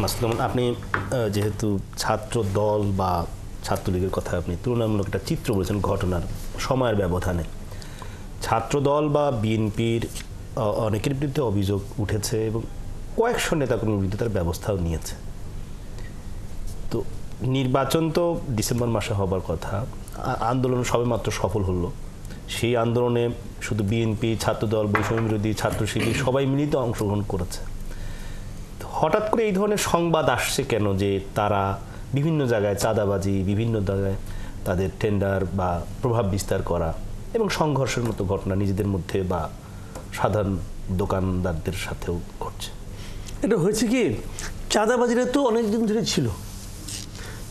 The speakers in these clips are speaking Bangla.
মাসুদ, আপনি যেহেতু ছাত্র দল বা ছাত্রলীগের কথা আপনি তুলনামূলক একটা চিত্র বলেছেন ঘটনার সময়ের ব্যবধানে, ছাত্র দল বা বিএনপির অনেকের বিরুদ্ধে অভিযোগ উঠেছে এবং কয়েকশো নেতাকর্মীর বিরুদ্ধে তার ব্যবস্থাও নিয়েছে। তো নির্বাচন তো ডিসেম্বর মাসে হবার কথা, আন্দোলন সবেমাত্র সফল হলো। সেই আন্দোলনে শুধু বিএনপি, ছাত্রদল, বৈষম্য বিরোধী, ছাত্র শিবির সবাই মিলিত অংশগ্রহণ করেছে। হঠাৎ করে এই ধরনের সংবাদ আসছে কেন যে তারা বিভিন্ন জায়গায় চাঁদাবাজি, বিভিন্ন জায়গায় তাদের টেন্ডার বা প্রভাব বিস্তার করা এবং সংঘর্ষের মতো ঘটনা নিজেদের মধ্যে বা সাধারণ দোকানদারদের সাথেও ঘটছে? এটা হয়েছে কি, চাঁদাবাজিটা তো অনেক দিন ধরে ছিল।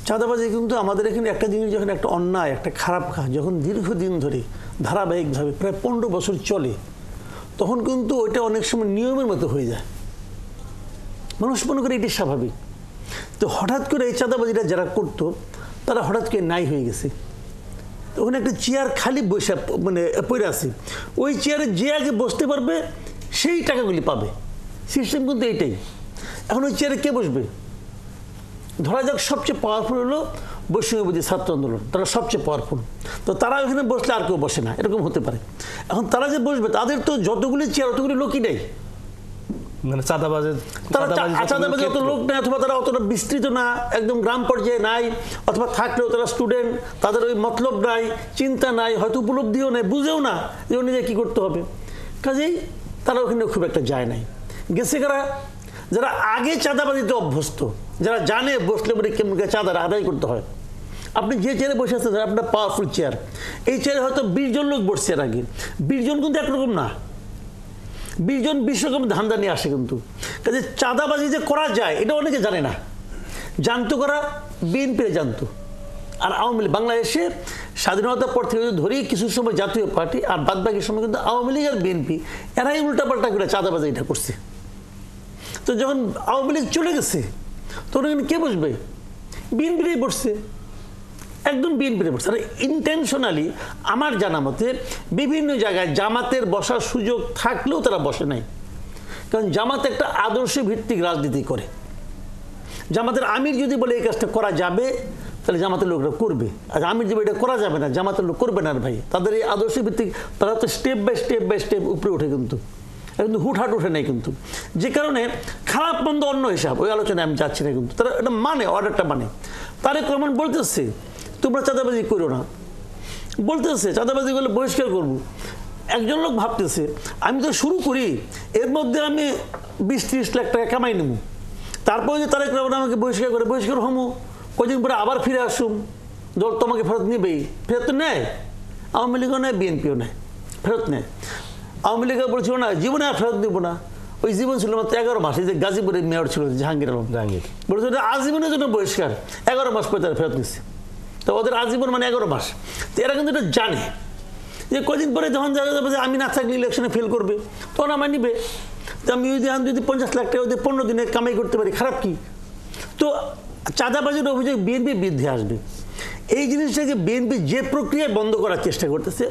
চাঁদাবাজি কিন্তু আমাদের এখানে একটা জিনিস, যখন একটা অন্যায়, একটা খারাপ কাজ যখন দীর্ঘদিন ধরে ধারাবাহিকভাবে প্রায় 15 বছর চলে, তখন কিন্তু ওইটা অনেক সময় নিয়মের মতো হয়ে যায়। মানুষ মনে করে এটি স্বাভাবিক। তো হঠাৎ করে এই চাঁদাবাজিটা যারা করতো তারা হঠাৎ করে নাই হয়ে গেছে। ওখানে একটা চেয়ার খালি বসে মানে পড়ে আছে, ওই চেয়ারে যে আগে বসতে পারবে সেই টাকাগুলি পাবে। সিস্টেম কিন্তু এইটাই। এখন ওই চেয়ারে কে বসবে? ধরা যাক সবচেয়ে পাওয়ারফুল হলো বৈষম্যবিরোধী ছাত্র আন্দোলন, তারা সবচেয়ে পাওয়ারফুল। তো তারা ওখানে বসলে আর কেউ বসে না, এরকম হতে পারে। এখন তারা যে বসবে তাদের তো যতগুলি চেয়ার অতগুলি লোকই নেই, মানে চাঁদাবাজের অত লোক নেই, অথবা তারা অতটা বিস্তৃত না, একদম গ্রাম পর্যায়ে নাই, অথবা থাকলেও তারা স্টুডেন্ট, তাদের ওই মতলব নাই, চিন্তা নাই, হয়তো উপলব্ধিও নেই, বুঝেও না যে নিজে কী করতে হবে। কাজেই তারা ওখানে খুব একটা যায় নাই। গেছে কারা? যারা আগে চাঁদাবাজিতে অভ্যস্ত, যারা জানে বসলে বলে কেমন চাঁদা আদায় করতে হয়। আপনি যে চেয়ারে বসে আছেন, আপনার পাওয়ারফুল চেয়ার, এই চেয়ারে হয়তো 20 জন লোক বসছে এর আগে। 20 জন কিন্তু একরকম না, 20 জন 20 রকম ধান্দা নিয়ে আসে কিন্তু। কাজে চাঁদাবাজি যে করা যায় এটা অনেকে জানে না। জানতো করা বিএনপিরে জানতো। আর আওয়ামী লীগ বাংলাদেশে স্বাধীনতার পর থেকে ধরেই কিছু সময় জাতীয় পার্টি আর বাদবাকি সময় কিন্তু আওয়ামী লীগ আর বিএনপি এরাই উল্টাপাল্টা করে চাঁদাবাজি এটা করছে। তো যখন আওয়ামী লীগ চলে গেছে তখন এখানে কে বসবে? বিএনপিরাই বসছে, একদম বিএনপিরে বসছে। আর ইন্টেনশনালি আমার জানা মতে বিভিন্ন জায়গায় জামাতের বসার সুযোগ থাকলেও তারা বসে নাই। কারণ জামাত একটা আদর্শ ভিত্তিক রাজনীতি করে। জামাতের আমির যদি বলে এই কাজটা করা যাবে, তাহলে জামাতের লোকরা করবে। আর আমির যদি এটা করা যাবে না, জামাতের লোক করবে না। ভাই, তাদের এই আদর্শ ভিত্তিক, তারা তো স্টেপ বাই স্টেপ উপরে ওঠে কিন্তু হুটহাট ওঠে নাই কিন্তু। যে কারণে খারাপ মন্দ অন্য হিসাব, ওই আলোচনায় আমি যাচ্ছি না কিন্তু। তারা এটা মানে, অর্ডারটা মানে। তারেক রহমান বলতেছে তোমরা চাঁদাবাজি করো না, বলতেছে চাঁদাবাজি করলে বহিষ্কার করবো। একজন লোক ভাবতেছে আমি তো শুরু করি, এর মধ্যে আমি 20-30 লাখ টাকা কামাই নেব, তারপরে যে তারেক রহমান আমাকে বহিষ্কার হমু, কদিন পরে আবার ফিরে আসুম, দল তোমাকে ফেরত নেবেই। ফেরত তো নেয়, আওয়ামী লীগও নেয়, বিএনপিও নেয়, ফেরত নেয়। আওয়ামী লীগ বলছিল না জীবনে আর ফেরত দেবো না, ওই জীবন ছিল মাত্র 11 মাস। এই যে গাজীপুরের মেয়র ছিল জাহাঙ্গীর আলম, বলেছিল আজীবনের জন্য বহিষ্কার, 11 মাস পরে তারা ফেরত নিচ্ছে। তো ওদের আজীবন মানে 11 মাস। তো এরা কিন্তু এটা জানে যে কদিন পরে যখন জানা যাবে যে আমি না থাকলে ইলেকশনে ফেল করবে, তখন আমার নিবে। তো আমি যদি 50 লাখ টাকা 15 দিনে কামাই করতে পারি, খারাপ কি? তো চাঁদাবাজির অভিযোগ বিএনপির বিরুদ্ধে আসবে। এই জিনিসটাকে বিএনপি যে প্রক্রিয়ায় বন্ধ করার চেষ্টা করতেছে,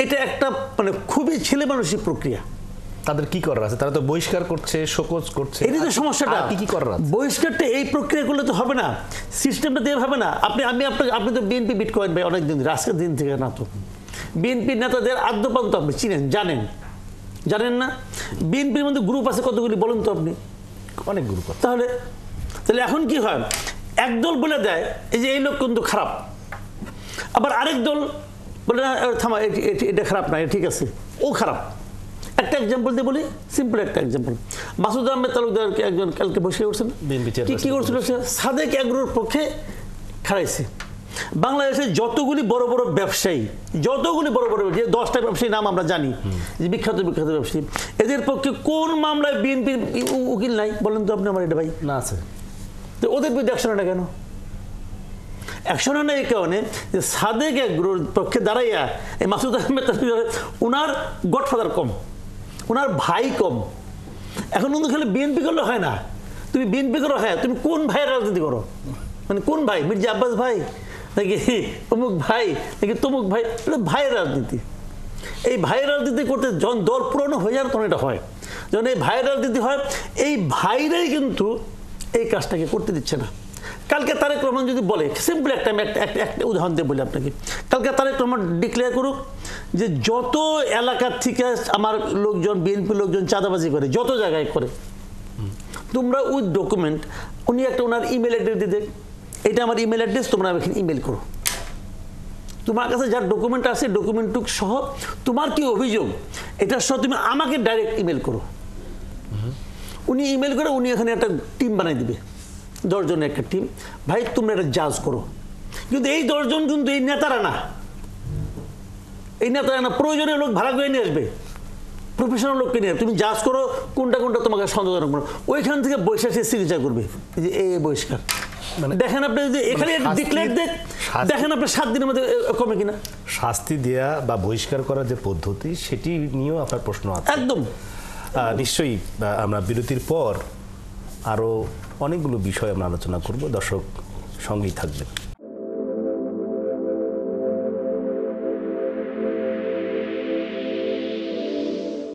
এটা একটা মানে খুবই ছেলে মানুষের প্রক্রিয়া। তাদের কি করার আছে? তারা তো বহিষ্কার করছে, শোকজ করছে, এটাই তো সমস্যাটা। কি করার আছে? বহিষ্কারটা এই প্রক্রিয়া করলে তো হবে না, সিস্টেমটা দিয়ে হবে না। আপনি তো বিএনপি বিট করেন ভাই অনেক দিন, আজকের দিন থেকে না। তো বিএনপির নেতাদের আদ্যপান্ত আপনি চিনেন, জানেন না? বিএনপির মধ্যে গ্রুপ আছে কতগুলি বলুন তো আপনি? অনেক গ্রুপ। তাহলে এখন কি হয়, একদল বলে দেয় এই যে এই লোক কিন্তু খারাপ, আবার আরেক দল বলে না থামা এটা খারাপ না, ঠিক আছে, ও খারাপ। একটা এক্সাম্পল দিয়ে বলি, সিম্পল একটা এক্সাম্পল। মাসুদ আহমেদ তালুকদারকে একজন কালকে বসে করছেন, কি করছিল? সাদেক এগ্রোর পক্ষে খাড়াইছে। বাংলাদেশে যতগুলি বড় বড় ব্যবসায়ী, যে 10টা ব্যবসায়ী নাম আমরা জানি, যে বিখ্যাত ব্যবসায়ী, এদের পক্ষে কোন মামলায় বিএনপির উকিল নাই বলেন তো আপনি আমার? এটা ভাই না আছে। তো ওদের বিরুদ্ধে অ্যাকশন না কেন? অ্যাকশন না এই কারণে যে সাদেক এগ্রোর পক্ষে দাঁড়াইয়া এই মাসুদ আহমেদ ওনার গডফাদার কম, ওনার ভাই কম। এখন কিন্তু খালি বিএনপি করলে হয় না, তুমি বিএনপি করো, হ্যাঁ তুমি কোন ভাইয়ের রাজনীতি করো? মানে কোন ভাই? মির্জা আব্বাস ভাই নাকি অমুক ভাই নাকি তমুক ভাই? এটা ভাইয়ের রাজনীতি। এই ভাইয়ের রাজনীতি করতে যখন দল পুরনো হয়ে যাবে তখন এটা হয়। যখন এই ভাইয়ের রাজনীতি হয়, এই ভাইরাই কিন্তু এই কাজটাকে করতে দিচ্ছে না। কালকে তারেক রহমান যদি বলে, সিম্পল একটা আমি একটা উদাহরণ দিয়ে বলি আপনাকে, কালকে তারেক রহমান ডিক্লেয়ার করুক যে যত এলাকার থেকে আমার লোকজন, বিএনপি লোকজন চাঁদাবাজি করে, যত জায়গায় করে, তোমরা উইথ ডকুমেন্ট, উনি একটা ওনার ইমেল অ্যাড্রেস দিয়ে দেন, এটা আমার ইমেল অ্যাড্রেস, তোমরা এখানে ইমেল করো, তোমার কাছে যার ডকুমেন্ট আছে ডকুমেন্টটুক সহ তোমার কি অভিযোগ এটা সহ তুমি আমাকে ডাইরেক্ট ইমেল করো। উনি ইমেল করে উনি এখানে একটা টিম বানাই দিবে, 10 জনের একটা টিম, ভাই তোমরা এটা জাজ করো। কিন্তু এই 10 জন কিন্তু এই নেতারা না, এই নেতারা না, প্রয়োজনীয় লোক ভাড়া করে নিয়ে আসবে, প্রফেশনাল লোককে নিয়ে তুমি জাজ করো কোনটা কোনটা তোমাকে সন্দেহজনক মনে, ওইখান থেকে বৈশাখী সিগনেচার করবে যে এই বহিষ্কার। মানে দেখেন আপনি যদি এখানে ডিক্লেয়ার দেখেন আপনি 7 দিনের মধ্যে কমে কিনা। শাস্তি দেয়া বা বহিষ্কার করার যে পদ্ধতি সেটি নিয়েও আপনার প্রশ্ন আছে একদম। নিশ্চয়ই আমরা বিরতির পর আরো অনেকগুলো বিষয় আমরা আলোচনা করব, দর্শক সঙ্গেই থাকবেন।